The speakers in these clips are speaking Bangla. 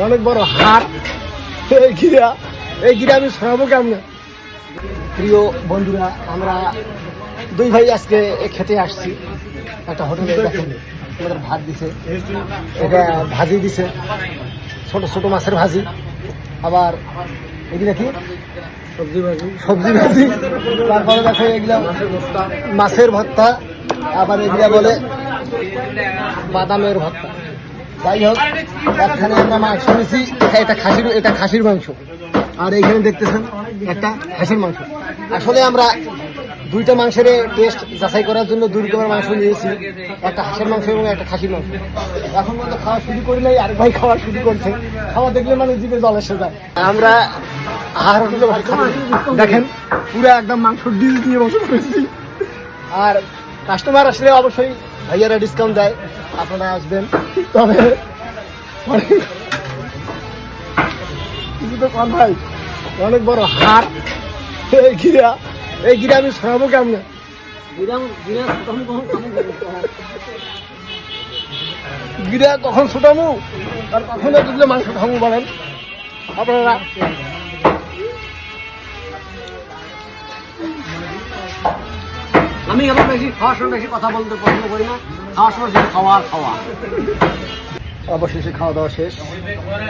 অনেক বড় হাট। এই গিরা আমি সরাবো কেমন? প্রিয় বন্ধুরা, আমরা দুই ভাই আজকে খেতে আসছি একটা হোটেলে। দেখেন আমাদের ভাত দিছে, এটা ভাজি দিছে, ছোট ছোট মাছের ভাজি, আবার এগুলা কি সবজি ভাজি, তারপরে দেখো এগুলা মাছের ভর্তা, আবার এগুলা বলে বাদামের ভর্তা। যাই হোক, একখানে আমরা মাংস নিয়েছি, এটা খাসির মাংস, আর এইখানে দেখতেছেন একটা হাঁসের মাংস। আসলে আমরা দুইটা মাংসের টেস্ট যাচাই করার জন্য দুই রকমের মাংস নিয়েছি, একটা হাঁসের মাংস এবং একটা খাসির মাংস। এখন মতো খাওয়া শুরু করি নাই, আরেক ভাই খাওয়া শুরু করছে। খাওয়া দেখলে মানে জিভে জল এসে যায়। আমরা আহার হোটেলে দেখেন পুরো একদম মাংস ডিল দিয়ে বসে করেছি। আর কাস্টমার আসলে অবশ্যই ভাইয়ারা ডিসকাউন্ট দেয়, আপনারা আসবেন। তবে কিছু তো কম ভাই, অনেক বড় হাট। এই গিরা আমি সরাবো কেমন? গিরা কখন ছুটামু আর কখন এগুলো মাংস খামু বলেন আপনারা? আমি আবার বেশি খাওয়ার সময় বেশি কথা বলতে পছন্দ করি না। খাওয়ার সময় খাওয়া অবশেষে খাওয়া দাওয়া শেষ।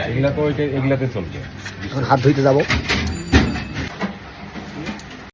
এগুলা তো এগুলাতে চলবে। এখন হাত ধুইতে যাবো।